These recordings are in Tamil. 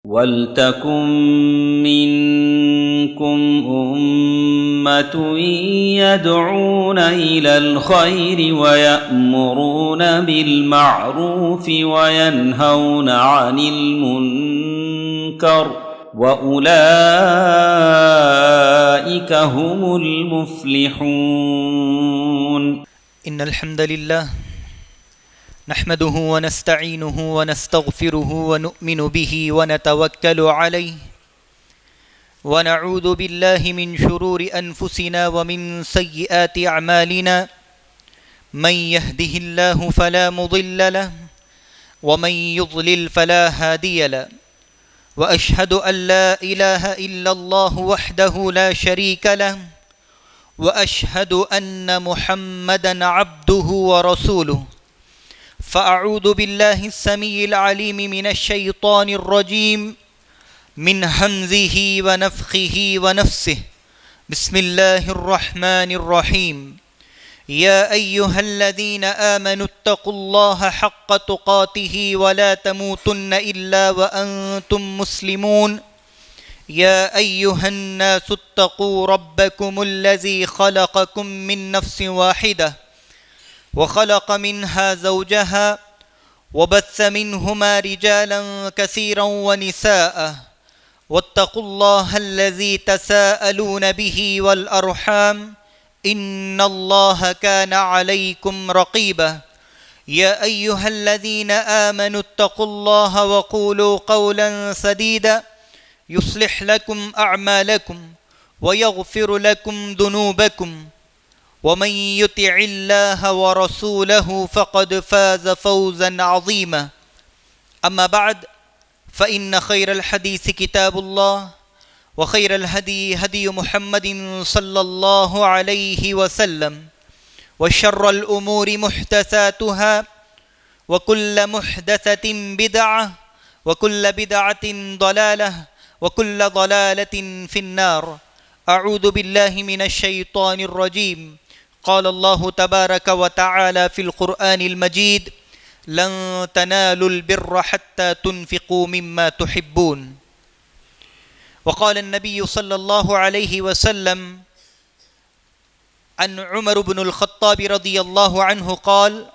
وَلْتَكُنْ مِنْكُمْ أُمَّةٌ يَدْعُونَ إِلَى الْخَيْرِ وَيَأْمُرُونَ بِالْمَعْرُوفِ وَيَنْهَوْنَ عَنِ الْمُنْكَرِ وَأُولَئِكَ هُمُ الْمُفْلِحُونَ. إن الحمد لله نحمده ونستعينه ونستغفره ونؤمن به ونتوكل عليه ونعوذ بالله من شرور أنفسنا ومن سيئات أعمالنا من يهده الله فلا مضل له ومن يضلل فلا هادي له وأشهد أن لا إله إلا الله وحده لا شريك له وأشهد أن محمدًا عبده ورسوله فأعوذ بالله السميع العليم من الشيطان الرجيم من همزه ونفخه ونفسه بسم الله الرحمن الرحيم يا أيها الذين آمنوا اتقوا الله حق تقاته ولا تموتن إلا وأنتم مسلمون يا أيها الناس اتقوا ربكم الذي خلقكم من نفس واحدة وخلق منها زوجها وبث منهما رجالا كثيرا ونساء واتقوا الله الذي تساءلون به والأرحام إن الله كان عليكم رقيبا يا أيها الذين آمنوا اتقوا الله وقولوا قولا سديدا يصلح لكم أعمالكم ويغفر لكم ذنوبكم ومن يطع الله ورسوله فقد فاز فوزا عظيما أما بعد فإن خير الحديث كتاب الله وخير الهدي هدي محمد صلى الله عليه وسلم وشر الأمور محدثاتها وكل محدثة بدعة وكل بدعة ضلالة وكل ضلالة في النار أعوذ بالله من الشيطان الرجيم قال الله تبارك وتعالى في القرآن المجيد لن تنالوا البر حتى تنفقوا مما تحبون وقال النبي صلى الله عليه وسلم عن عمر بن الخطاب رضي الله عنه قال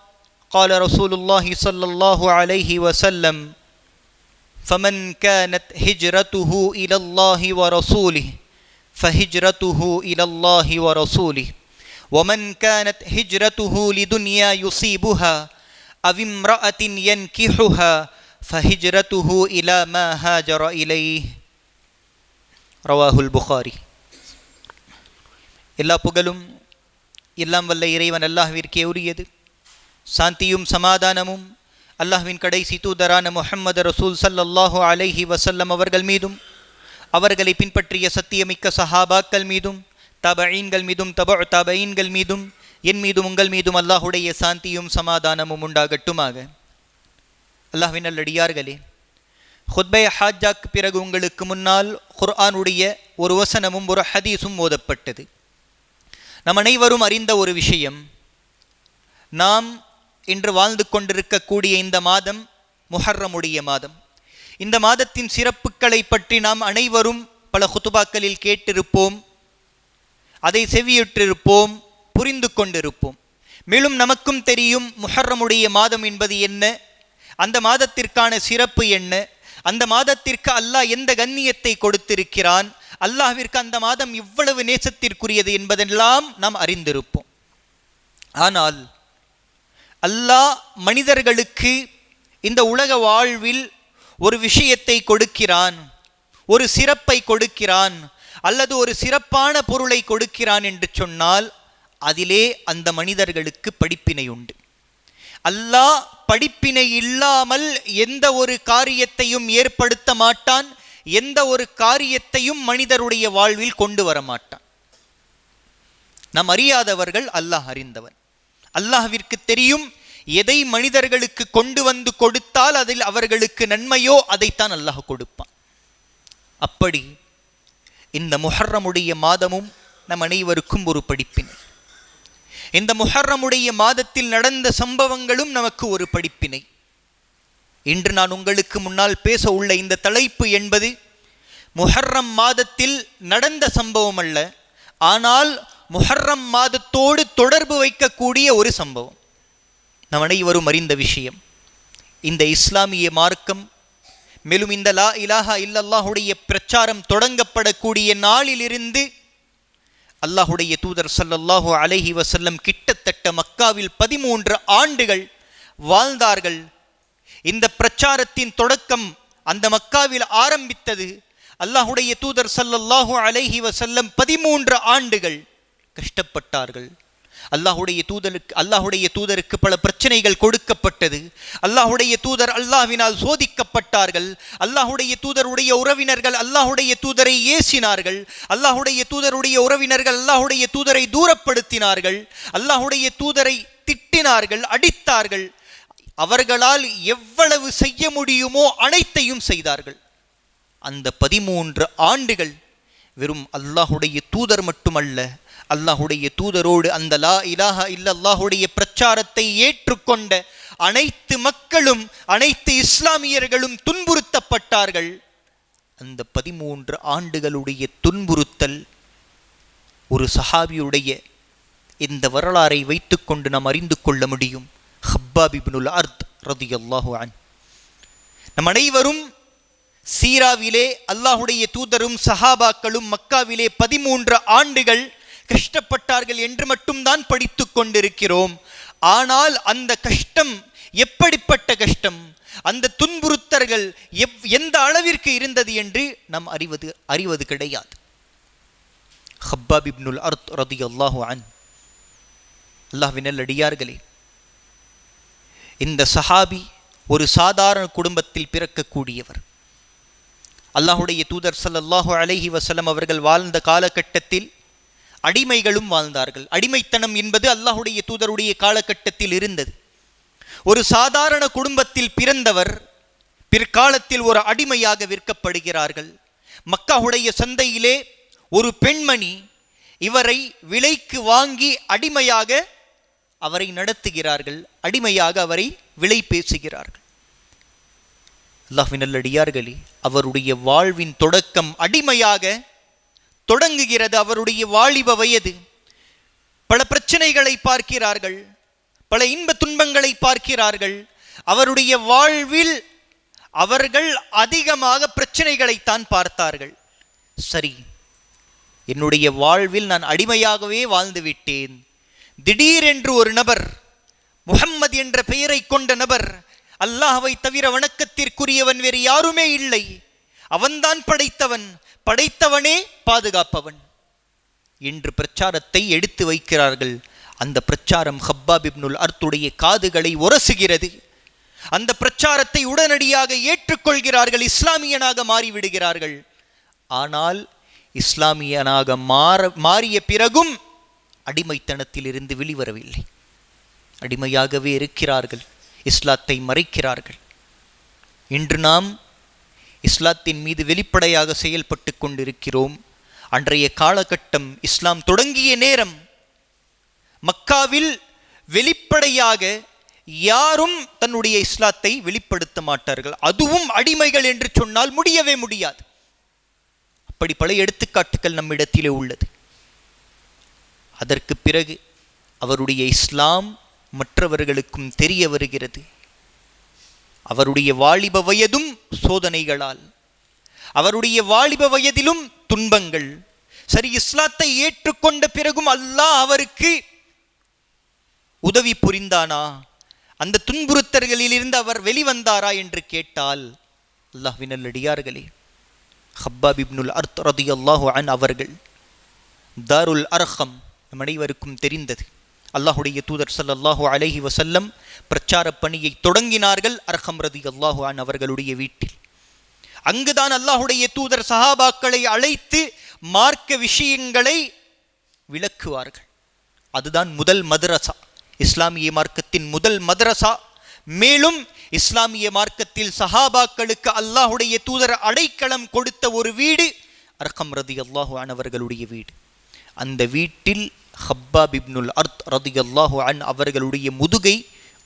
قال رسول الله صلى الله عليه وسلم فمن كانت هجرته إلى الله ورسوله فهجرته إلى الله ورسوله ومن كانت هجرته لدنيا يصيبها أو امرأة ينكحها فهجرته إلى ما هاجر إليه رواه البخاري. எல்லா புகழும் எல்லாம் வல்ல இறைவன் அல்லாஹ்விற்கே உரியது. சாந்தியும் சமாதானமும் அல்லாஹ்வின் கடைசி தூதரான முஹம்மது ரசூல் ஸல்லல்லாஹு அலைஹி வஸல்லம் அவர்கள் மீதும் அவர்களை பின்பற்றிய சத்தியமிக்க சஹாபாக்கள் மீதும் தபஈன்கள் மீதும் தபஈன்கள் மீதும் என் மீதும் உங்கள் மீதும் அல்லாஹுடைய சாந்தியும் சமாதானமும் உண்டாகட்டுமாக. அல்லாஹ்வின் நல்லடியார்களே, ஹுத்பை ஹாஜாக்கு பிறகு உங்களுக்கு முன்னால் குர்ஆனுடைய ஒரு வசனமும் ஒரு ஹதீஸும் ஓதப்பட்டது. நம் அனைவரும் அறிந்த ஒரு விஷயம், நாம் இன்று வாழ்ந்து கொண்டிருக்கக்கூடிய இந்த மாதம் முஹர்ரமுடைய மாதம். இந்த மாதத்தின் சிறப்புகளை பற்றி நாம் அனைவரும் பல குத்துபாக்களில் கேட்டிருப்போம், அதை செவியுற்றிருப்போம், புரிந்து கொண்டிருப்போம். மேலும் நமக்கும் தெரியும் முஹர்ரமுடைய மாதம் என்பது என்ன, அந்த மாதத்திற்கான சிறப்பு என்ன, அந்த மாதத்திற்கு அல்லாஹ் எந்த கண்ணியத்தை கொடுத்திருக்கிறான், அல்லாஹ்விற்கு அந்த மாதம் இவ்வளவு நேசத்திற்குரியது என்பதெல்லாம் நாம் அறிந்திருப்போம். ஆனால் அல்லாஹ் மனிதர்களுக்கு இந்த உலக வாழ்வில் ஒரு விஷயத்தை கொடுக்கிறான், ஒரு சிறப்பை கொடுக்கிறான், அல்லது ஒரு சிறப்பான பொருளை கொடுக்கிறான் என்று சொன்னால் அதிலே அந்த மனிதர்களுக்கு படிப்பினை உண்டு. அல்லாஹ் படிப்பினை இல்லாமல் எந்த ஒரு காரியத்தையும் ஏற்படுத்த மாட்டான், எந்த ஒரு காரியத்தையும் மனிதருடைய வாழ்வில் கொண்டு வர மாட்டான். நாம் அறியாதவர்கள், அல்லாஹ் அறிந்தவன். அல்லாஹ்விற்கு தெரியும் எதை மனிதர்களுக்கு கொண்டு வந்து கொடுத்தால் அதில் அவர்களுக்கு நன்மையோ அதைத்தான் அல்லாஹ் கொடுப்பான். அப்படி இந்த முஹர்ரமுடைய மாதமும் நம் அனைவருக்கும் ஒரு படிப்பினை. இந்த முஹர்ரமுடைய மாதத்தில் நடந்த சம்பவங்களும் நமக்கு ஒரு படிப்பினை. இன்று நான் உங்களுக்கு முன்னால் பேச உள்ள இந்த தலைப்பு என்பது முஹர்ரம் மாதத்தில் நடந்த சம்பவம் அல்ல, ஆனால் முஹர்ரம் மாதத்தோடு தொடர்பு வைக்கக்கூடிய ஒரு சம்பவம். நம் அனைவரும் அறிந்த விஷயம். இந்த இஸ்லாமிய மார்க்கம், மேலும் இந்த லா இலாஹா இல்லல்லாஹுடைய பிரச்சாரம் தொடங்கப்படக்கூடிய நாளிலிருந்து அல்லாஹுடைய தூதர் ஸல்லல்லாஹு அலைஹி வஸல்லம் கிட்டத்தட்ட மக்காவில் 13 ஆண்டுகள் வாழ்ந்தார்கள். இந்த பிரச்சாரத்தின் தொடக்கம் அந்த மக்காவில் ஆரம்பித்தது. அல்லாஹுடைய தூதர் ஸல்லல்லாஹு அலைஹி வஸல்லம் 13 ஆண்டுகள் கஷ்டப்பட்டார்கள். அல்லாஹுடைய தூதருக்கு பல பிரச்சனைகள் கொடுக்கப்பட்டது. அல்லாஹுடைய தூதர் அல்லாஹ்வினால் சோதிக்கப்பட்டார்கள். அல்லாஹுடைய தூதருடைய உறவினர்கள் அல்லாஹுடைய தூதரை ஏசினார்கள். அல்லாஹுடைய தூதருடைய உறவினர்கள் அல்லாஹுடைய தூதரை தூரப்படுத்தினார்கள். அல்லாஹுடைய தூதரை திட்டினார்கள், அடித்தார்கள். அவர்களால் எவ்வளவு செய்ய முடியுமோ அனைத்தையும் செய்தார்கள். அந்த 13 ஆண்டுகள் வெறும் அல்லாஹுடைய தூதர் மட்டுமல்ல, அல்லாஹுடைய தூதரோடு அந்த லா இலாஹா இல்லல்லாஹுடைய பிரச்சாரத்தை ஏற்றுக்கொண்ட அனைத்து மக்களும், அனைத்து இஸ்லாமியர்களும் துன்புறுத்தப்பட்டார்கள். அந்த 13 ஆண்டுகளுடைய துன்புறுத்தல் ஒரு சஹாபியுடைய இந்த வரலாறை வைத்துக்கொண்டு நாம் அறிந்து கொள்ள முடியும். ஹப்பாப் இப்னுல் அர்த் ரலியல்லாஹு அன்ஹு. நம் அனைவரும் சீராவிலே அல்லாஹுடைய தூதரும் சஹாபாக்களும் மக்காவிலே 13 ஆண்டுகள் கஷ்டப்பட்டார்கள் என்று மட்டும்தான் படித்து கொண்டிருக்கிறோம். ஆனால் அந்த கஷ்டம் எப்படிப்பட்ட கஷ்டம், அந்த துன்புறுத்தல்கள் எந்த அளவிற்கு இருந்தது என்று நாம் அறிவது கிடையாது. ஹப்பாப் இப்னுல் அர்த் ரலியல்லாஹு அன்ஹு, அல்லாஹ்வின் நல்லடியார்களே, இந்த சஹாபி ஒரு சாதாரண குடும்பத்தில் பிறக்கக்கூடியவர். அல்லாஹுடைய தூதர் ஸல்லல்லாஹு அலைஹி வஸல்லம் அவர்கள் வாழ்ந்த காலகட்டத்தில் அடிமைகளும் வாழ்ந்தார்கள். அடிமைத்தனம் என்பது அல்லாஹுடைய தூதருடைய காலகட்டத்தில் இருந்தது. ஒரு சாதாரண குடும்பத்தில் பிறந்தவர் பிற்காலத்தில் ஒரு அடிமையாக விற்கப்படுகிறார்கள். மக்காவுடைய சந்தையிலே ஒரு பெண்மணி இவரை விலைக்கு வாங்கி அடிமையாக அவரை நடத்துகிறார்கள், அடிமையாக அவரை விலை பேசுகிறார்கள். அல்லாஹ்வின் நல்லடியார்களே, அவருடைய வாழ்வின் தொடக்கம் அடிமையாக தொடங்குகிறது. அவருடைய வாலிப வயது. பல பிரச்சனைகளை பார்க்கிறார்கள், பல இன்ப துன்பங்களை பார்க்கிறார்கள். அவருடைய வாழ்வில் அவர்கள் அதிகமாக பிரச்சனைகளைத்தான் பார்த்தார்கள். சரி, என்னுடைய வாழ்வில் நான் அடிமையாகவே வாழ்ந்து விட்டேன். திடீரென்று ஒரு நபர், முஹம்மது என்ற பெயரை கொண்ட நபர், அல்லாஹ்வை தவிர வணக்கத்திற்குரியவன் வேறு யாருமே இல்லை, அவன்தான் படைத்தவன், படைத்தவனே பாதுகாப்பவன் என்று பிரச்சாரத்தை எடுத்து வைக்கிறார்கள். அந்த பிரச்சாரம் ஹப்பாப் இப்னுல் அர்த்துடைய காதுகளை உரசுகிறது. அந்த பிரச்சாரத்தை உடனடியாக ஏற்றுக்கொள்கிறார்கள், இஸ்லாமியனாக மாறிவிடுகிறார்கள். ஆனால் இஸ்லாமியனாக மாறிய பிறகும் அடிமைத்தனத்தில் இருந்து வெளிவரவில்லை. அடிமையாகவே இருக்கிறார்கள், இஸ்லாத்தை மறைக்கிறார்கள். இன்று நாம் இஸ்லாத்தின் மீது வெளிப்படையாக செயல்பட்டு கொண்டிருக்கிறோம். அன்றைய காலகட்டம் இஸ்லாம் தொடங்கிய நேரம் மக்காவில் வெளிப்படையாக யாரும் தன்னுடைய இஸ்லாத்தை வெளிப்படுத்த மாட்டார்கள். அதுவும் அடிமைகள் என்று சொன்னால் முடியவே முடியாது. அப்படி பல எடுத்துக்காட்டுகள் நம்மிடத்திலே உள்ளது. அதற்கு பிறகு அவருடைய இஸ்லாம் மற்றவர்களுக்கும் தெரிய வருகிறது. அவருடைய வாலிப வயதும் சோதனைகளால், அவருடைய வாலிப வயதிலும் துன்பங்கள். சரி, இஸ்லாத்தை ஏற்றுக்கொண்ட பிறகும் அல்லாஹ் அவருக்கு உதவி புரிந்தானா? அந்த துன்புறுத்தல்களில் இருந்து அவர் வெளிவந்தாரா என்று கேட்டால், அல்லாஹ்வின் நல்லடியார்களே, ஹப்பாப் இப்னுல் அர்த் ரலியல்லாஹு அன்ஹு அவர்கள் தாருல் அர்கம் நம் அனைவருக்கும் தெரிந்தது. அல்லாஹுடைய தூதர் ஸல்லல்லாஹு அலைஹி வஸல்லம் பிரச்சார பணியை தொடங்கினார்கள் அர்கம் ரலியல்லாஹு அன்ஹு அவர்களுடைய வீட்டில். அங்குதான் அல்லாஹுடைய தூதர் சஹாபாக்களை அழைத்து மார்க்க விஷயங்களை விளக்குவார்கள். அதுதான் முதல் மதரசா, இஸ்லாமிய மார்க்கத்தின் முதல் மதரசா. மேலும் இஸ்லாமிய மார்க்கத்தில் சஹாபாக்களுக்கு அல்லாஹுடைய தூதர் அடைக்கலம் கொடுத்த ஒரு வீடு அர்கம் ரலியல்லாஹு அன்ஹு அவர்களுடைய வீடு. அந்த வீட்டில் ஹப்பாப் இப்னுல் அர்த் ரலியல்லாஹு அன்ஹு அவர்களுடைய முதுகை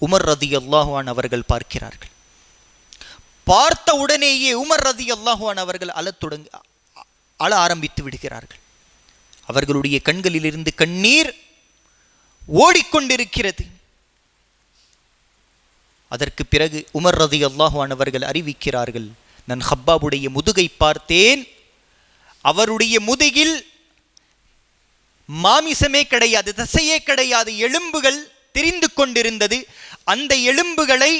உமர் ரலியல்லாஹு அன்ஹு அவர்கள் பார்க்கிறார்கள். பார்த்த உடனேயே உமர் ரலியல்லாஹு அன்ஹு அவர்கள் அழ ஆரம்பித்து விடுகிறார்கள். அவர்களுடைய கண்களிலிருந்து கண்ணீர் ஓடிக்கொண்டிருக்கிறது. அதற்கு பிறகு உமர் ரலியல்லாஹு அன்ஹு அவர்கள் அறிவிக்கிறார்கள், நான் ஹப்பாபுடைய முதுகை பார்த்தேன், அவருடைய முதுகில் மாமிசமே கிடையாது, தசையே கிடையாது, எலும்புகள் தெரிந்து கொண்டிருந்தது. அந்த எலும்புகளை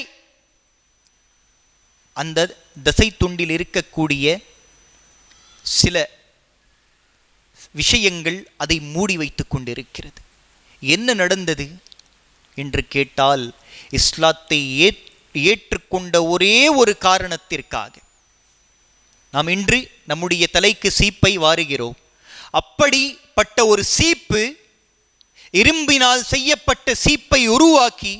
அந்த தசை துண்டில் இருக்கக்கூடிய சில விஷயங்கள் அதை மூடி வைத்துக் கொண்டிருக்கிறது. என்ன நடந்தது என்று கேட்டால், இஸ்லாத்தை ஏற்றுக்கொண்ட ஒரே ஒரு காரணத்திற்காக நாம் இன்று நம்முடைய தலைக்கு சீப்பை வாருகிறோம். அப்படிப்பட்ட ஒரு சீப்பு, இரும்பினால் செய்யப்பட்ட சீப்பை உருவாக்கி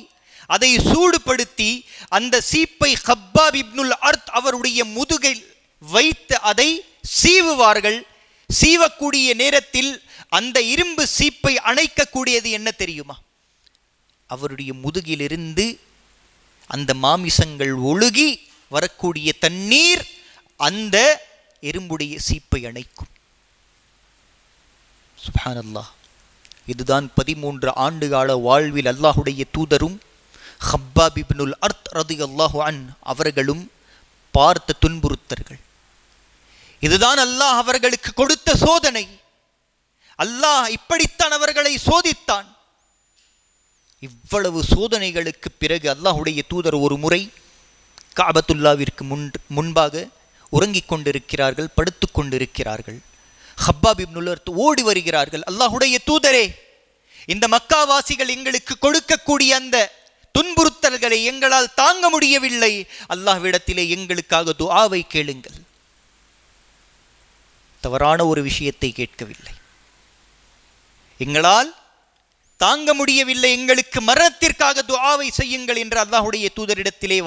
அதை சூடுபடுத்தி அந்த சீப்பை ஹப்பாப் இப்னுல் அர்த் அவருடைய முதுகில் வைத்து அதை சீவுவார்கள். சீவக்கூடிய நேரத்தில் அந்த இரும்பு சீப்பை அணைக்கக்கூடியது என்ன தெரியுமா? அவருடைய முதுகிலிருந்து அந்த மாமிசங்கள் ஒழுகி வரக்கூடிய தண்ணீர் அந்த இரும்புடைய சீப்பை அணைக்கும். சுப்ஹானல்லாஹ். இதுதான் 13 ஆண்டுகால வாழ்வில் அல்லாஹுடைய தூதரும் ஹப்பாப் இப்னுல் அர்த் ரலியல்லாஹு அன்ஹு அவர்களும் பார்த்த துன்புறுத்தல்கள். இதுதான் அல்லாஹ் அவர்களுக்கு கொடுத்த சோதனை. அல்லாஹ் இப்படித்தான் அவர்களை சோதித்தான். இவ்வளவு சோதனைகளுக்கு பிறகு அல்லாஹுடைய தூதர் ஒரு முறை காபத்துல்லாவிற்கு முன்பாக உறங்கிக் கொண்டிருக்கிறார்கள், படுத்துக் கொண்டிருக்கிறார்கள். ஹப்பாப் இப்னுல் அர்த் ஓடி வருகிறார்கள், அல்லாஹுடைய தூதரே, இந்த மக்காவாசிகள் எங்களுக்கு கொடுக்கக்கூடிய அந்த துன்புறுத்தல்களை எங்களால் தாங்க முடியவில்லை, அல்லாஹ்விடத்திலே எங்களுக்காக துஆவை கேளுங்கள். தவறான ஒரு விஷயத்தை கேட்கவில்லை. எங்களால் தாங்க முடியவில்லை, எங்களுக்கு மரணத்திற்காக துஆவை செய்யுங்கள் என்று அல்லாஹுடைய தூதரிடத்திலே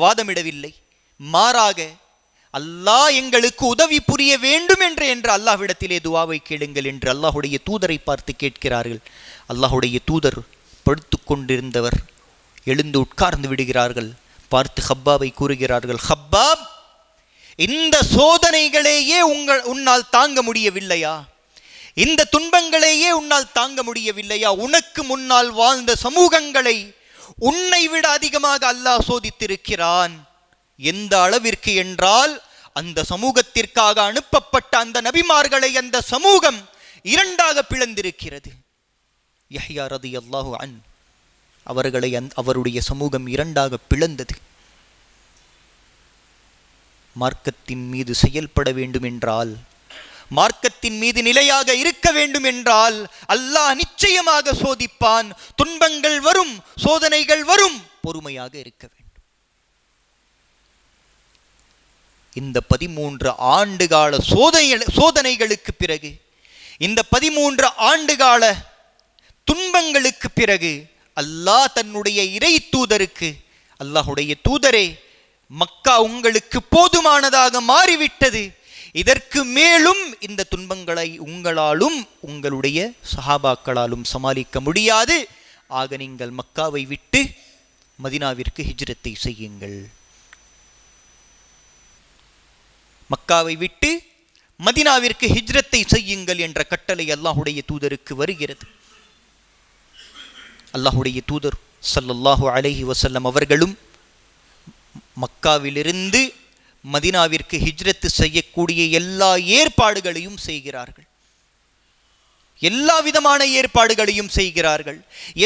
வாதமிடவில்லை. மாறாக அல்லாஹ் எங்களுக்கு உதவி புரிய வேண்டும் என்று அல்லாஹ்விடத்திலே துஆவை கேளுங்கள் என்று அல்லாஹுடைய தூதரை பார்த்து கேட்கிறார்கள். அல்லாஹுடைய தூதர் படுத்து கொண்டிருந்தவர் எழுந்து உட்கார்ந்து விடுகிறார்கள். பார்த்து ஹப்பாபை கூறுகிறார்கள், ஹப்பாப், இந்த சோதனைகளையே உன்னால் தாங்க முடியவில்லையா? இந்த துன்பங்களையே உன்னால் தாங்க முடியவில்லையா? உனக்கு முன்னால் வாழ்ந்த சமூகங்களை உன்னை விட அதிகமாக அல்லாஹ் சோதித்திருக்கிறான். எந்த அளவிற்கு என்றால், அந்த சமூகத்திற்காக அனுப்பப்பட்ட அந்த நபிமார்களை அந்த சமூகம் இரண்டாக பிளந்திருக்கிறது. யஹ்யா ரலியல்லாஹு அன்ஹு அவர்களை அவருடைய சமூகம் இரண்டாக பிளந்தது. மார்க்கத்தின் மீது செயல்பட வேண்டும் என்றால், மார்க்கத்தின் மீது நிலையாக இருக்க வேண்டும் என்றால் அல்லாஹ் நிச்சயமாக சோதிப்பான். துன்பங்கள் வரும், சோதனைகள் வரும், பொறுமையாக இருக்க வேண்டும். இந்த 13 ஆண்டுகால சோதனைகளுக்கு பிறகு, இந்த 13 ஆண்டுகால துன்பங்களுக்கு பிறகு அல்லாஹ் தன்னுடைய இறை தூதருக்கு, அல்லாஹுடைய தூதரே, மக்கா உங்களுக்கு போதுமானதாக மாறிவிட்டது, இதற்கு மேலும் இந்த துன்பங்களை உங்களாலும் உங்களுடைய சஹாபாக்களாலும் சமாளிக்க முடியாது, ஆக நீங்கள் மக்காவை விட்டு மதீனாவிற்கு ஹிஜ்ரத்தை செய்யுங்கள். மக்காவை விட்டு மதீனாவிற்கு ஹிஜ்ரத்தை செய்யுங்கள் என்ற கட்டளை அல்லாஹுடைய தூதருக்கு வருகிறது. அல்லாஹுடைய தூதர் ஸல்லல்லாஹு அலைஹி வஸல்லம் அவர்களும் மக்காவிலிருந்து மதீனாவிற்கு ஹிஜ்ரத் செய்யக்கூடிய எல்லா ஏற்பாடுகளையும் செய்கிறார்கள். எல்லா விதமான ஏற்பாடுகளையும் செய்கிறார்கள்,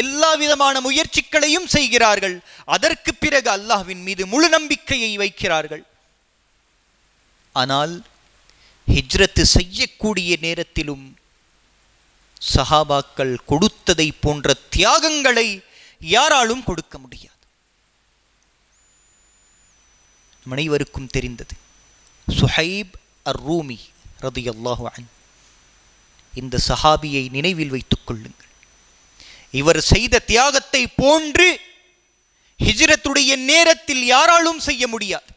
எல்லா விதமான முயற்சிகளையும் செய்கிறார்கள். அதற்கு பிறகு அல்லாஹ்வின் மீது முழு நம்பிக்கையை வைக்கிறார்கள். ஆனால் ஹிஜ்ரத் செய்யக்கூடிய நேரத்திலும் சஹாபாக்கள் கொடுத்ததை போன்ற தியாகங்களை யாராலும் கொடுக்க முடியாது. அனைவருக்கும் தெரிந்தது சுஹைப் அர்-ரூமி ரலியல்லாஹு அன்ஹு. இந்த சஹாபியை நினைவில் வைத்துக் கொள்ளுங்கள். இவர் செய்த தியாகத்தை போன்று ஹிஜ்ரத்துடைய நேரத்தில் யாராலும் செய்ய முடியாது.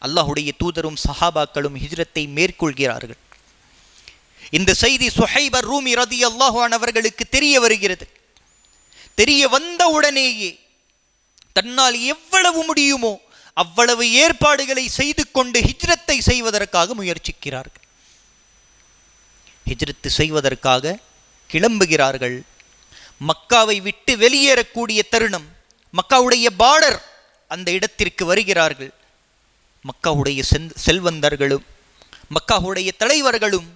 அல்லாஹுடைய தூதரும் சஹாபாக்களும் ஹிஜ்ரத்தை மேற்கொள்கிறார்கள். இந்த செய்தி சுஹைப் அர்-ரூமி ரலியல்லாஹு அன்ஹு அவர்களுக்கு தெரிய வருகிறது. தெரிய வந்த உடனேயே தன்னால் எவ்வளவு முடியுமோ அவ்வளவு ஏற்பாடுகளை செய்து கொண்டு ஹிஜ்ரத்தை செய்வதற்காக முயற்சிக்கிறார்கள். ஹிஜ்ரத்து செய்வதற்காக கிளம்புகிறார்கள். மக்காவை விட்டு வெளியேறக்கூடிய தருணம், மக்காவுடைய பார்டர் அந்த இடத்திற்கு வருகிறார்கள். மக்காவுடைய செல்வந்தர்களும் மக்காவுடைய தலைவர்களும்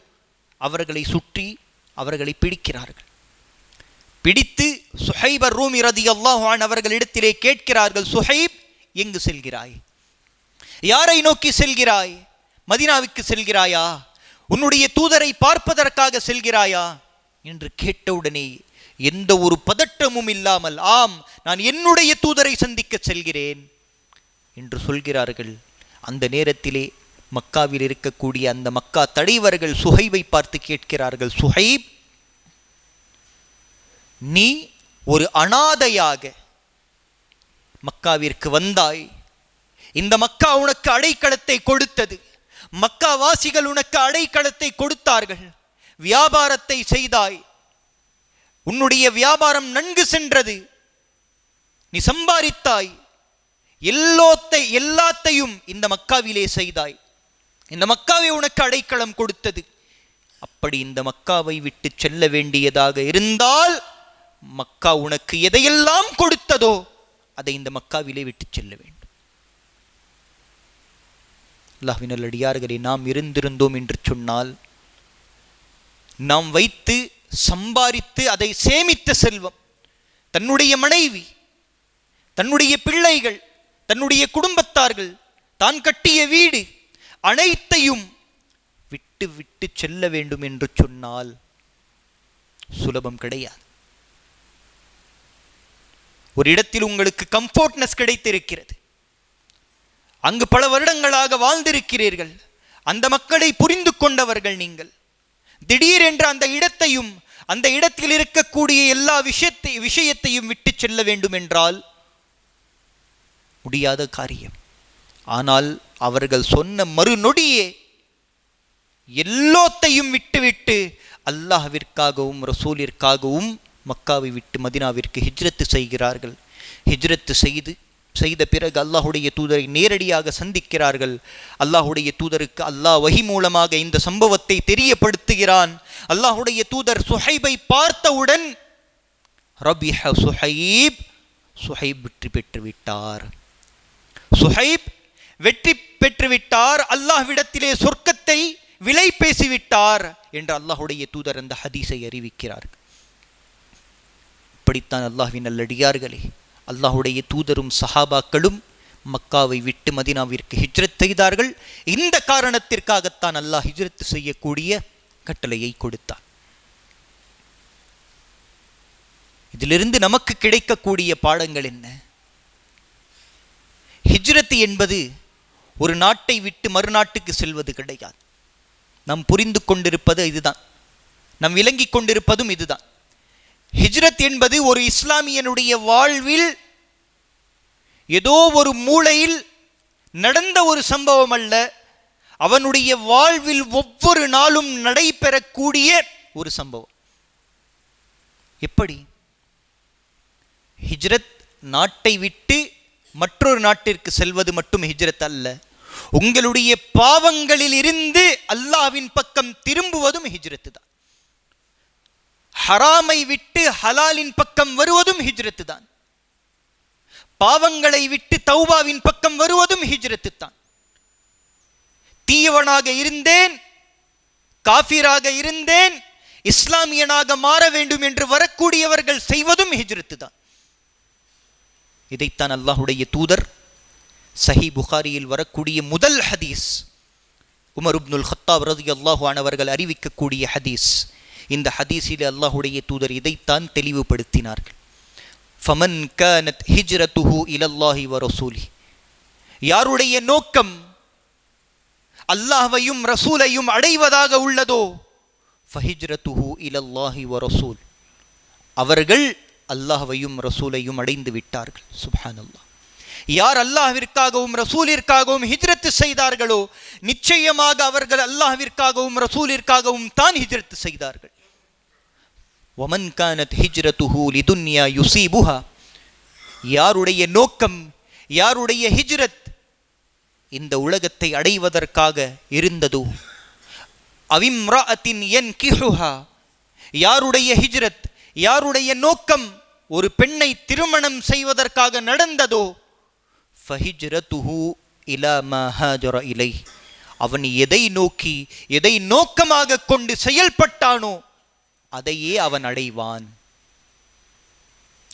அவர்களை சுற்றி அவர்களை பிடிக்கிறார்கள். பிடித்து சுஹைப் ரூமி ரலியல்லாஹு அன்ஹு அவர்களிடத்திலே கேட்கிறார்கள், சுஹைப், எங்கு செல்கிறாய்? யாரை நோக்கி செல்கிறாய்? மதீனாவுக்கு செல்கிறாயா? உன்னுடைய தூதரை பார்ப்பதற்காக செல்கிறாயா என்று கேட்டவுடனே எந்த ஒரு பதட்டமும் இல்லாமல், ஆம், நான் என்னுடைய தூதரை சந்திக்க செல்கிறேன் என்று சொல்கிறார்கள். அந்த நேரத்திலே மக்காவில் இருக்கக்கூடிய அந்த மக்கா தலைவர்கள் சுஹைபை பார்த்து கேட்கிறார்கள், சுஹைப், நீ ஒரு அனாதையாக மக்காவிற்கு வந்தாய். இந்த மக்கா உனக்கு அடைக்கலத்தை கொடுத்தது. மக்கா வாசிகள் உனக்கு அடைக்கலத்தை கொடுத்தார்கள். வியாபாரத்தை செய்தாய். உன்னுடைய வியாபாரம் நன்கு சென்றது. நீ சம்பாதித்தாய். எல்லாத்தையும் இந்த மக்காவிலே செய்தாய். இந்த மக்காவை உனக்கு அடைக்கலம் கொடுத்தது. அப்படி இந்த மக்காவை விட்டு செல்ல வேண்டியதாக இருந்தால், மக்கா உனக்கு எதையெல்லாம் கொடுத்ததோ அதை இந்த மக்காவிலே விட்டு செல்ல வேண்டும். அல்லாஹ்வின் நல்லடியார்களே, நாம் இருந்திருந்தோம் என்று சொன்னால், நாம் வைத்து சம்பாதித்து அதை சேமித்த செல்வம், தன்னுடைய மனைவி, தன்னுடைய பிள்ளைகள், தன்னுடைய குடும்பத்தார்கள், தான் கட்டிய வீடு அனைத்தையும் விட்டு விட்டு செல்ல வேண்டும் என்று சொன்னால் சுலபம் கிடையாது. ஒரு இடத்தில் உங்களுக்கு கம்ஃபோர்ட்னஸ் கிடைத்திருக்கிறது. அங்கு பல வருடங்களாக வாழ்ந்திருக்கிறீர்கள். அந்த மக்களை புரிந்து கொண்டவர்கள் நீங்கள். திடீரென்று அந்த இடத்தையும் அந்த இடத்தில் இருக்கக்கூடிய எல்லா விஷயத்தையும் விட்டு செல்ல வேண்டும் என்றால் முடியாத காரியம். ஆனால் அவர்கள் சொன்ன மறுநொடியே எல்லாத்தையும் விட்டுவிட்டு அல்லாஹ்விற்காகவும் ரசூலிற்காகவும் மக்காவை விட்டு மதீனாவிற்கு ஹிஜ்ரத்து செய்கிறார்கள். ஹிஜ்ரத்து செய்த பிறகு அல்லாஹுடைய தூதரை நேரடியாக சந்திக்கிறார்கள். அல்லாஹுடைய தூதருக்கு அல்லாஹ் வஹி மூலமாக இந்த சம்பவத்தை தெரியப்படுத்துகிறான். அல்லாஹுடைய தூதர் சுஹைபை பார்த்தவுடன், ரபிஹ சுஹைப், சுஹைப் வெற்றி பெற்றுவிட்டார், சுஹைப் வெற்றி பெற்றுவிட்டார், அல்லாஹ்விடத்திலே சொர்க்கத்தை விலை பேசிவிட்டார் என்று அல்லாஹுடைய தூதர் அந்த ஹதீஸை அறிவிக்கிறார். இப்படித்தான் அல்லாஹ்வின் நல்லடியார்களே, அல்லாஹுடைய தூதரும் சஹாபாக்களும் மக்காவை விட்டு மதீனாவிற்கு ஹிஜ்ரத் செய்தார்கள். இந்த காரணத்திற்காகத்தான் அல்லாஹ் ஹிஜ்ரத் செய்யக்கூடிய கட்டளையை கொடுத்தார். இதிலிருந்து நமக்கு கிடைக்கக்கூடிய பாடங்கள் என்ன? ஹிஜ்ரத் என்பது ஒரு நாட்டை விட்டு மறுநாட்டுக்கு செல்வது கிடையாது. நாம் புரிந்து கொண்டிருப்பது இதுதான், நாம் விளங்கி கொண்டிருப்பதும் இதுதான். ஹிஜ்ரத் என்பது ஒரு இஸ்லாமியனுடைய வாழ்வில் ஏதோ ஒரு மூலையில் நடந்த ஒரு சம்பவம் அல்ல, அவனுடைய வாழ்வில் ஒவ்வொரு நாளும் நடைபெறக்கூடிய ஒரு சம்பவம். எப்படி? ஹிஜ்ரத் நாட்டை விட்டு மற்றொரு நாட்டிற்கு செல்வது மட்டும் ஹிஜ்ரத் அல்ல, உங்களுடைய பாவங்களில் இருந்து அல்லாஹ்வின் பக்கம் திரும்புவதும் ஹிஜ்ரத் தான். ஹராமை விட்டு ஹலாலின் பக்கம் வருவதும் ஹிஜ்ரத் தான். பாவங்களை விட்டு தௌபாவின் பக்கம் வருவதும் ஹிஜ்ரத் தான். தீயவனாக இருந்தேன், காஃபிராக இருந்தேன், இஸ்லாமியனாக மாற வேண்டும் என்று வரக்கூடியவர்கள் செய்வதும் ஹிஜ்ரத் தான். இதைத்தான் அல்லாஹுடைய தூதர் சஹீஹ் புகாரியில் வரக்கூடிய முதல் ஹதீஸ், உமர் இப்னுல் கத்தாப் ரலியல்லாஹு அன்ஹு அவர்கள் அறிவிக்கக்கூடிய ஹதீஸ். இந்த ஹதீஸில் அல்லாஹுடைய தூதர் இதைத்தான் தெளிவுபடுத்தினார்கள். ஃபமன் கானத் ஹிஜ்ரத்துஹு இலல்லாஹி வ ரசூலிஹி, யாருடைய நோக்கம் அல்லாஹ்வையும் ரசூலையும் அடைவதாக உள்ளதோ, ஃபஹிஜ்ரத்துஹு இலல்லாஹி வ ரசூல், அவர்கள் அல்லாஹ்வையும் ரசூலையும் அடைந்து விட்டார்கள். சுப்ஹானல்லாஹ். யார் அல்லாஹ்விற்காகவும் ரசூலிற்காகவும் ஹிஜ்ரத் செய்தார்களோ நிச்சயமாக அவர்கள் அல்லாஹ்விற்காகவும் ரசூலிற்காகவும் தான் ஹிஜ்ரத் செய்தார்கள். வமன் கானத் ஹிஜ்ரத்துஹு லிதுன்யா யுஸீபுஹா, யாருடைய நோக்கம், யாருடைய ஹிஜ்ரத் இந்த உலகத்தை அடைவதற்காக இருந்ததோ, அவிம்ரஅத்தின் யன்கிஹுஹா, யாருடைய ஹிஜ்ரத், யாருடைய நோக்கம் ஒரு பெண்ணை திருமணம் செய்வதற்காக நடந்ததோ, ஃபஹிஜ்ரதுஹு இலா மா ஹாஜர இலைஹ், அவன் எதை நோக்கி எதை நோக்கமாக கொண்டு செயல்பட்டானோ அதையே அவன் அடைவான்.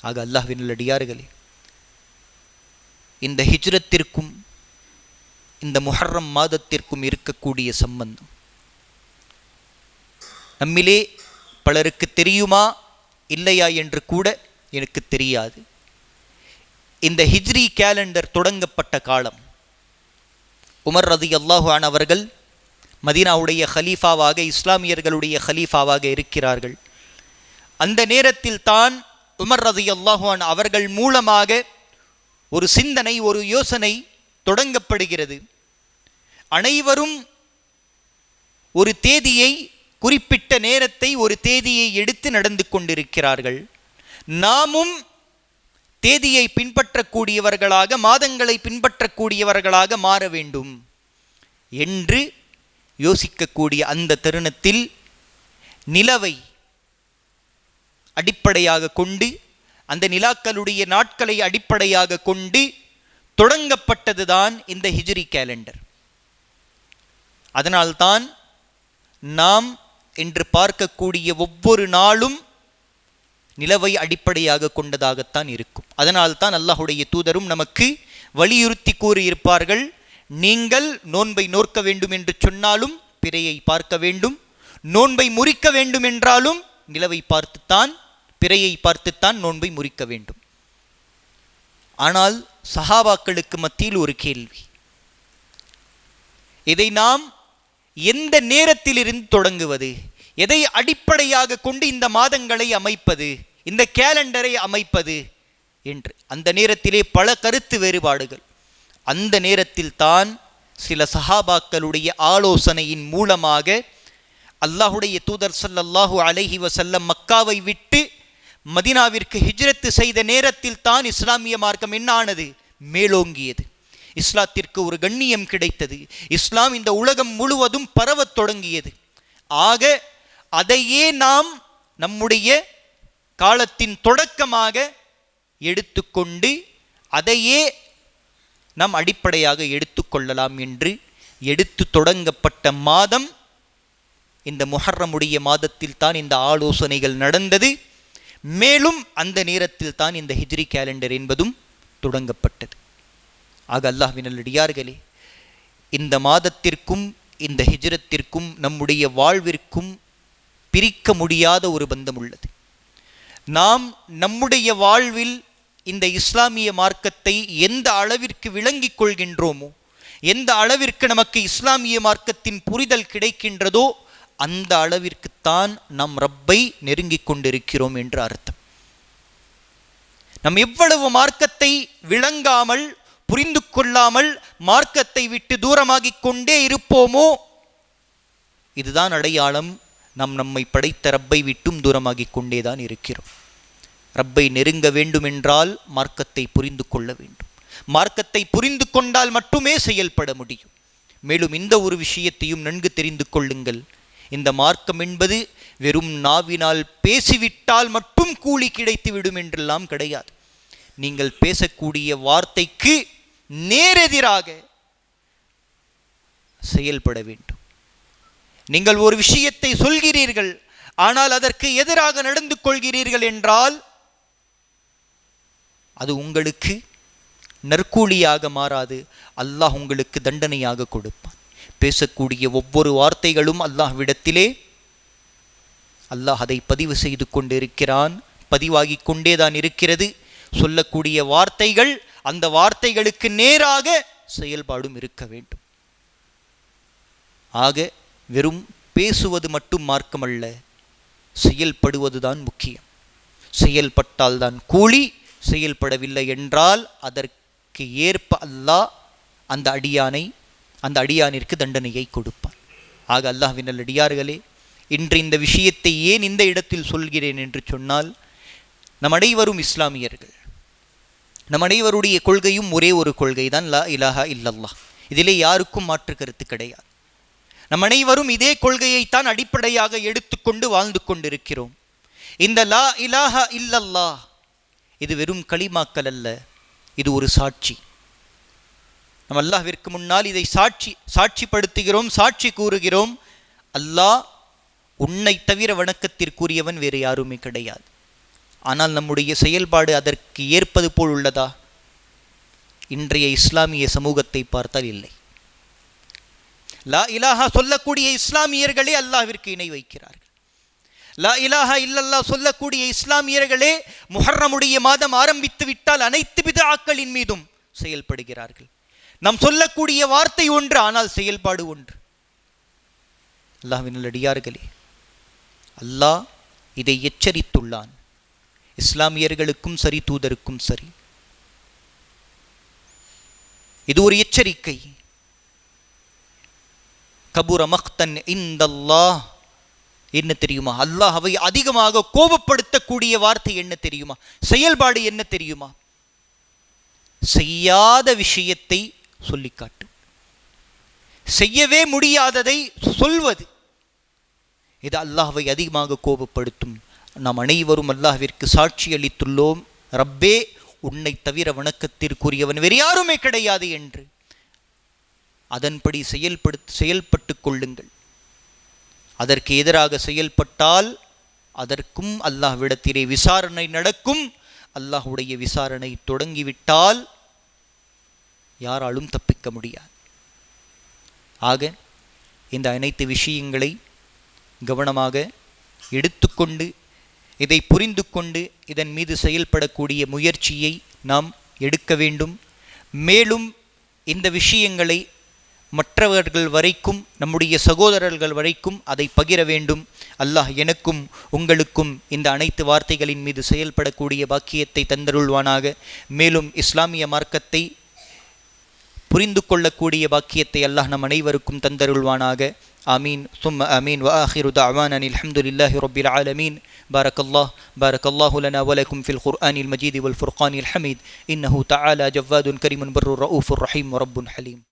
ஆக அல்லாஹ்வின் நல்லடியார்களே, இந்த ஹிஜ்ரத்திற்கும் இந்த முஹர்ரம் மாதத்திற்கும் இருக்கக்கூடிய சம்பந்தம் நம்மிலே பலருக்கு தெரியுமா இல்லையா என்று கூட எனக்கு தெரியாது. இந்த ஹிஜ்ரி கேலண்டர் தொடங்கப்பட்ட காலம் உமர் ரலியல்லாஹு அன்ஹு அவர்கள் மதீனாவுடைய ஹலீஃபாவாக, இஸ்லாமியர்களுடைய ஹலீஃபாவாக இருக்கிறார்கள். அந்த நேரத்தில் தான் உமர் ரலியல்லாஹு அன்ஹு அவர்கள் மூலமாக ஒரு சிந்தனை, ஒரு யோசனை தொடங்கப்படுகிறது. அனைவரும் ஒரு தேதியை, குறிப்பிட்ட நேரத்தை, ஒரு தேதியை எடுத்து நடந்து கொண்டிருக்கிறார்கள். நாமும் தேதியை பின்பற்றக்கூடியவர்களாக, மாதங்களை பின்பற்றக்கூடியவர்களாக மாற வேண்டும் என்று யோசிக்கக்கூடிய அந்த தருணத்தில் நிலவை அடிப்படையாக கொண்டு, அந்த நிலாக்களுடைய நாட்களை அடிப்படையாக கொண்டு தொடங்கப்பட்டதுதான் இந்த ஹிஜ்ரி கேலண்டர். அதனால்தான் நாம் இன்று பார்க்கக்கூடிய ஒவ்வொரு நாளும் நிலவை அடிப்படையாக கொண்டதாகத்தான் இருக்கும். அதனால்தான் அல்லாஹுடைய தூதரும் நமக்கு வலியுறுத்தி கூறியிருப்பார்கள், நீங்கள் நோன்பை நோற்க வேண்டும் என்று சொன்னாலும் பிறையை பார்க்க வேண்டும், நோன்பை முறிக்க வேண்டும் என்றாலும் நிலவை பார்த்துத்தான், பிறையை பார்த்துத்தான் நோன்பை முறிக்க வேண்டும். ஆனால் சஹாபாக்களுக்கு மத்தியில் ஒரு கேள்வி, இதை நாம் எந்த நேரத்திலிருந்து தொடங்குவது, எதை அடிப்படையாக கொண்டு இந்த மாதங்களை அமைப்பது, இந்த கேலண்டரை அமைப்பது என்று அந்த நேரத்திலே பல கருத்து வேறுபாடுகள். அந்த நேரத்தில் தான் சில சஹாபாக்களுடைய ஆலோசனையின் மூலமாக அல்லாஹுடைய தூதர் ஸல்லல்லாஹு அலைஹி வஸல்லம் மக்காவை விட்டு மதீனாவிற்கு ஹிஜ்ரத் செய்த நேரத்தில் தான் இஸ்லாமிய மார்க்கம் என்ன ஆனது? மேலோங்கியது. இஸ்லாத்திற்கு ஒரு கண்ணியம் கிடைத்தது. இஸ்லாம் இந்த உலகம் முழுவதும் பரவத் தொடங்கியது. ஆக அதையே நாம் நம்முடைய காலத்தின் தொடக்கமாக எடுத்துக்கொண்டு அதையே நாம் அடிப்படையாக எடுத்துக்கொள்ளலாம் என்று எடுத்து தொடங்கப்பட்ட மாதம் இந்த முஹர்ரமுடைய மாதத்தில் தான் இந்த ஆலோசனைகள் நடந்தது. மேலும் அந்த நேரத்தில் தான் இந்த ஹிஜ்ரி கேலண்டர் என்பதும் தொடங்கப்பட்டது. ஆக அல்லாஹ்வின் நல்லடியார்களே, இந்த மாதத்திற்கும் இந்த ஹிஜ்ரத்திற்கும் நம்முடைய வாழ்விற்கும் பிரிக்க முடியாத ஒரு பந்தம் உள்ளது. நாம் நம்முடைய வாழ்வில் இந்த இஸ்லாமிய மார்க்கத்தை எந்த அளவிற்கு விளங்கிக் கொள்கின்றோமோ, எந்த அளவிற்கு நமக்கு இஸ்லாமிய மார்க்கத்தின் புரிதல் கிடைக்கின்றதோ அந்த அளவிற்குத்தான் நம் ரப்பை நெருங்கிக் கொண்டிருக்கிறோம் என்று அர்த்தம். நம் எவ்வளவு மார்க்கத்தை விளங்காமல், புரிந்து கொள்ளாமல், மார்க்கத்தை விட்டு தூரமாகிக் கொண்டே இருப்போமோ இதுதான் அடையாளம் நாம் நம்மை படைத்த ரப்பை விட்டும் தூரமாகிக் கொண்டேதான் இருக்கிறோம். ரப்பை நெருங்க வேண்டுமென்றால் மார்க்கத்தை புரிந்து கொள்ள வேண்டும். மார்க்கத்தை புரிந்து கொண்டால் மட்டுமே செயல்பட முடியும். மேலும் இந்த ஒரு விஷயத்தையும் நன்கு தெரிந்து கொள்ளுங்கள், இந்த மார்க்கம் என்பது வெறும் நாவினால் பேசிவிட்டால் மட்டும் கூலி கிடைத்து விடும் என்றெல்லாம் கிடையாது. நீங்கள் பேசக்கூடிய வார்த்தைக்கு நேரெதிராக செயல்பட வேண்டும். நீங்கள் ஒரு விஷயத்தை சொல்கிறீர்கள், ஆனால் அதற்கு எதிராக நடந்து கொள்கிறீர்கள் என்றால் அது உங்களுக்கு நற்கூலியாக மாறாது, அல்லாஹ் உங்களுக்கு தண்டனையாக கொடுப்பான். பேசக்கூடிய ஒவ்வொரு வார்த்தைகளும் அல்லாஹ்விடத்திலே அல்லாஹ் அதை பதிவு செய்து கொண்டிருக்கிறான், பதிவாகி கொண்டேதான் இருக்கிறது. சொல்லக்கூடிய வார்த்தைகள், அந்த வார்த்தைகளுக்கு நேராக செயல்பாடும் இருக்க வேண்டும். ஆக வெறும் பேசுவது மட்டும் மார்க்கமல்ல, செயல்படுவதுதான் முக்கியம். செயல்பட்டால் தான் கூலி, செயல்படவில்லை என்றால் அதற்கு ஏற்ப அல்லாஹ் அந்த அடியானிற்கு தண்டனையை கொடுப்பான். ஆக அல்லாஹ்வின் நல்லடியார்களே, இன்று இந்த விஷயத்தை ஏன் இந்த இடத்தில் சொல்கிறேன் என்று சொன்னால், நம் அனைவரும் இஸ்லாமியர்கள். நம் அனைவருடைய கொள்கையும் ஒரே ஒரு கொள்கை தான், லா இலாஹா இல்லல்லாஹ். இதிலே யாருக்கும் மாற்று கருத்து கிடையாது. நம் அனைவரும் இதே கொள்கையைத்தான் அடிப்படையாக எடுத்துக்கொண்டு வாழ்ந்து கொண்டிருக்கிறோம். இந்த லா இலாஹா இல்லல்லாஹ் இது வெறும் களிமாக்கள் அல்ல, இது ஒரு சாட்சி. நம் அல்லாஹ்விற்கு முன்னால் இதை சாட்சிப்படுத்துகிறோம், சாட்சி கூறுகிறோம். அல்லாஹ் உன்னை தவிர வணக்கத்திற்குரியவன் வேறு யாருமே கிடையாது. ஆனால் நம்முடைய செயல்பாடு அதற்கு ஏற்பது போல் உள்ளதா? இன்றைய இஸ்லாமிய சமூகத்தை பார்த்தால் இல்லை. லா இலாஹா சொல்லக்கூடிய இஸ்லாமியர்களே அல்லாஹ்விற்கு இணை வைக்கிறார்கள். லா இலாஹா இல்லல்லாஹ் சொல்லக்கூடிய இஸ்லாமியர்களே முஹர்ரமுடைய மாதம் ஆரம்பித்து விட்டால் அனைத்து பித்ஆக்களின் மீதும் செயல்படுகிறார்கள். நாம் சொல்லக்கூடிய வார்த்தை ஒன்று, ஆனால் செயல்பாடு ஒன்று. அல்லாஹ்வின் நல்லடியார்களே, அல்லாஹ் இதை எச்சரித்துள்ளான். இஸ்லாமியர்களுக்கும் சரி, தூதருக்கும் சரி. இது ஒரு எச்சரிக்கை. கபுர மக்தன் இந்தல்லாஹ் என்ன தெரியுமா? அல்லாஹ்வை அதிகமாக கோபப்படுத்தக்கூடிய வார்த்தை என்ன தெரியுமா? செயல்பாடு என்ன தெரியுமா? செய்யாத விஷயத்தை சொல்லிக்காட்டு, செய்யவே முடியாததை சொல்வது. இது அல்லாஹ்வை அதிகமாக கோபப்படுத்தும். நாம் அனைவரும் அல்லாஹ்விற்கு சாட்சி அளித்துள்ளோம், ரப்பே உன்னை தவிர வணக்கத்திற்குரியவன் வேறு யாருமே கிடையாது என்று. அதன்படி செயல்பட்டு கொள்ளுங்கள். அதற்கு எதிராக செயல்பட்டால் அதற்கும் அல்லாஹ்விடத்திலே விசாரணை நடக்கும். அல்லாஹ்வுடைய விசாரணை தொடங்கிவிட்டால் யாராலும் தப்பிக்க முடியாது. ஆக இந்த அனைத்து விஷயங்களை கவனமாக எடுத்துக்கொண்டு, இதை புரிந்து கொண்டு இதன் மீது செயல்படக்கூடிய முயற்சியை நாம் எடுக்க வேண்டும். மேலும் இந்த விஷயங்களை மற்றவர்கள் வரைக்கும், நம்முடைய சகோதரர்கள் வரைக்கும் அதை பகிர வேண்டும். அல்லாஹ் எனக்கும் உங்களுக்கும் இந்த அனைத்து வார்த்தைகளின் மீது செயல்படக்கூடிய பாக்கியத்தை தந்தருள்வானாக. மேலும் இஸ்லாமிய மார்க்கத்தை புரிந்து கொள்ளக்கூடிய பாக்கியத்தை அல்லாஹ் நம் அனைவருக்கும் தந்தருள்வானாக. ஆமீன் சும்ம ஆமீன். வஆஹிரு தஅவானா அல்ஹம்துலில்லாஹி ரப்பில் ஆலமீன். பாரக்கல்லாஹு லனா வலக்கும் ஃபில் குர்ஆனில் மஜீத் வல் ஃபுர்கானில் ஹமீத். இன்னஹு தஆலா ஜவ்வாதுன் கரீமுன் பர்ருர் ரഊஃபுர் ரஹீம் வ ரப்புன் ஹலீம்.